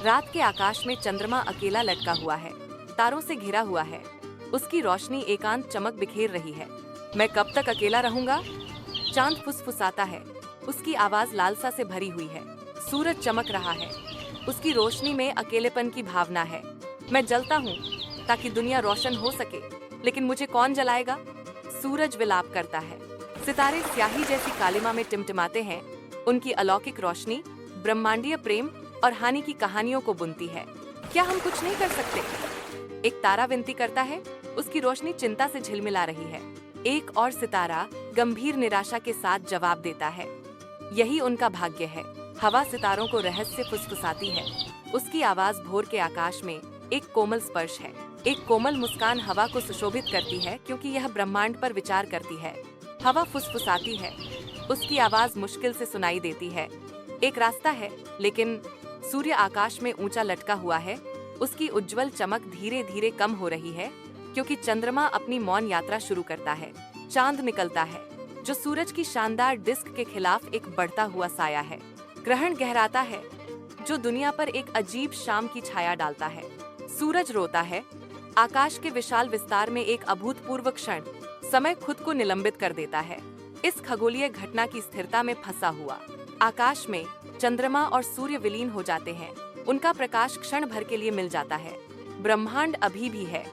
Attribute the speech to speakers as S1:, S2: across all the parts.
S1: रात के आकाश में चंद्रमा अकेला लटका हुआ है, तारों से घिरा हुआ है। उसकी रोशनी एकांत चमक बिखेर रही है। मैं कब तक अकेला रहूंगा? चांद फुसफुसाता है, उसकी आवाज लालसा से भरी हुई है। सूरज चमक रहा है, उसकी रोशनी में अकेलेपन की भावना है। मैं जलता हूँ ताकि दुनिया रोशन हो सके, लेकिन मुझे कौन जलाएगा? सूरज विलाप करता है, सितारे स्याही जैसी कालिमा में टिमटिमाते हैं। उनकी अलौकिक रोशनी ब्रह्मांडीय प्रेम और हानि की कहानियों को बुनती है। क्या हम कुछ नहीं कर सकते? एक तारा विनती करता है, उसकी रोशनी चिंता से झिलमिला रही है। एक और सितारा गंभीर निराशा के साथ जवाब देता है। यही उनका भाग्य है। हवा सितारों को रहस्य फुसफुसाती है, उसकी आवाज भोर के आकाश में एक कोमल स्पर्श है। एक कोमल मुस्कान हवा को सुशोभित करती है, क्योंकि यह ब्रह्मांड पर विचार करती है। हवा फुसफुसाती है, उसकी आवाज मुश्किल से सुनाई देती है। एक रास्ता है, लेकिन सूर्य आकाश में ऊंचा लटका हुआ है। उसकी उज्जवल चमक धीरे धीरे कम हो रही है, क्योंकि चंद्रमा अपनी मौन यात्रा शुरू करता है। चांद निकलता है, जो सूरज की शानदार डिस्क के खिलाफ एक बढ़ता हुआ साया है। ग्रहण गहराता है, जो दुनिया पर एक अजीब शाम की छाया डालता है। सूरज रोता है, आकाश के विशाल विस्तार में एक अभूतपूर्व क्षण। समय खुद को निलंबित कर देता है, इस खगोलीय घटना की स्थिरता में फंसा हुआ। आकाश में चंद्रमा और सूर्य विलीन हो जाते हैं, उनका प्रकाश क्षण भर के लिए मिल जाता है। ब्रह्मांड अभी भी है,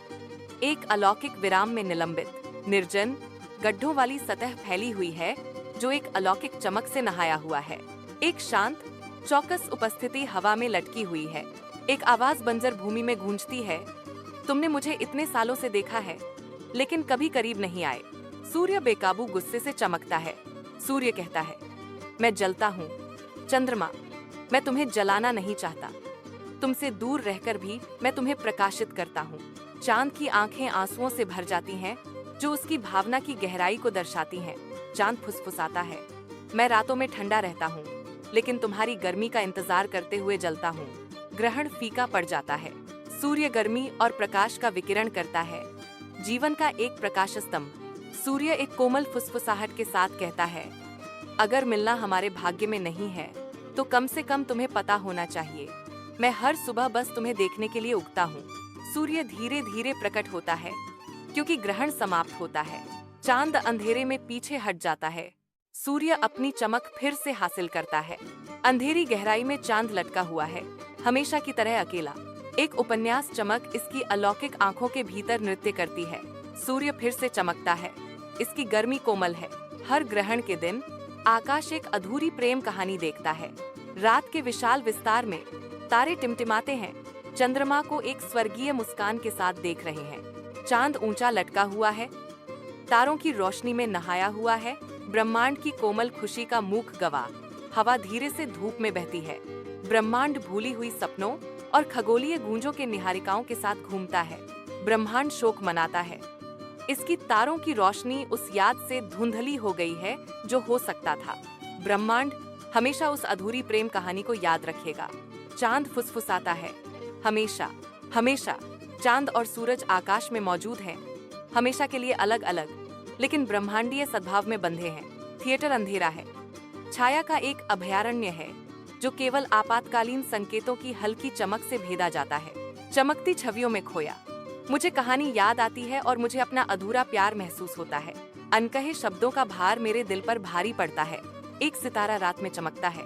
S1: एक अलौकिक विराम में निलंबित। निर्जन गड्ढों वाली सतह फैली हुई है, जो एक अलौकिक चमक से नहाया हुआ है। एक शांत चौकस उपस्थिति हवा में लटकी हुई है। एक आवाज बंजर भूमि में गूंजती है, तुमने मुझे इतने सालों से देखा है, लेकिन कभी करीब नहीं आए। सूर्य बेकाबू गुस्से से चमकता है। सूर्य कहता है, मैं जलता हूँ। चंद्रमा, मैं तुम्हें जलाना नहीं चाहता, तुमसे दूर रहकर भी मैं तुम्हें प्रकाशित करता हूँ। चांद की आंखें आंसुओं से भर जाती हैं, जो उसकी भावना की गहराई को दर्शाती हैं। चांद फुसफुसाता है, मैं रातों में ठंडा रहता हूँ, लेकिन तुम्हारी गर्मी का इंतजार करते हुए जलता हूँ। ग्रहण फीका पड़ जाता है, सूर्य गर्मी और प्रकाश का विकिरण करता है। जीवन का एक प्रकाश स्तंभ। सूर्य एक कोमल फुसफुसाहट के साथ कहता है, अगर मिलना हमारे भाग्य में नहीं है, तो कम से कम तुम्हें पता होना चाहिए। मैं हर सुबह बस तुम्हें देखने के लिए उगता हूँ। सूर्य धीरे धीरे प्रकट होता है, क्योंकि ग्रहण समाप्त होता है। चांद अंधेरे में पीछे हट जाता है। सूर्य अपनी चमक फिर से हासिल करता है। अंधेरी गहराई में चांद लटका हुआ है, हमेशा की तरह अकेला। एक उपन्यास चमक इसकी अलौकिक आंखों के भीतर नृत्य करती है। सूर्य फिर से चमकता है, इसकी गर्मी कोमल है। हर ग्रहण के दिन आकाश एक अधूरी प्रेम कहानी देखता है। रात के विशाल विस्तार में तारे टिमटिमाते हैं, चंद्रमा को एक स्वर्गीय मुस्कान के साथ देख रहे हैं। चांद ऊंचा लटका हुआ है, तारों की रोशनी में नहाया हुआ है। ब्रह्मांड की कोमल खुशी का मूक गवाह। हवा धीरे से धूप में बहती है। ब्रह्मांड भूली हुई सपनों और खगोलीय गूंजों के निहारिकाओं के साथ घूमता है। ब्रह्मांड शोक मनाता है, इसकी तारों की रोशनी उस याद से धुंधली हो गई है जो हो सकता था। ब्रह्मांड हमेशा उस अधूरी प्रेम कहानी को याद रखेगा। चांद फुसफुसाता है, हमेशा हमेशा। चांद और सूरज आकाश में मौजूद हैं, हमेशा के लिए अलग अलग, लेकिन ब्रह्मांडीय सद्भाव में बंधे हैं। थिएटर अंधेरा है, छाया का एक अभयारण्य है, जो केवल आपातकालीन संकेतों की हल्की चमक से भेदा जाता है। चमकती छवियों में खोया मुझे कहानी याद आती है, और मुझे अपना अधूरा प्यार महसूस होता है। अनकहे शब्दों का भार मेरे दिल पर भारी पड़ता है। एक सितारा रात में चमकता है,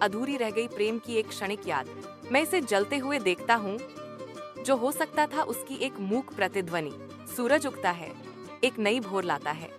S1: अधूरी रह गई प्रेम की एक क्षणिक याद। मैं इसे जलते हुए देखता हूँ, जो हो सकता था उसकी एक मूक प्रतिध्वनि। सूरज उगता है, एक नई भोर लाता है।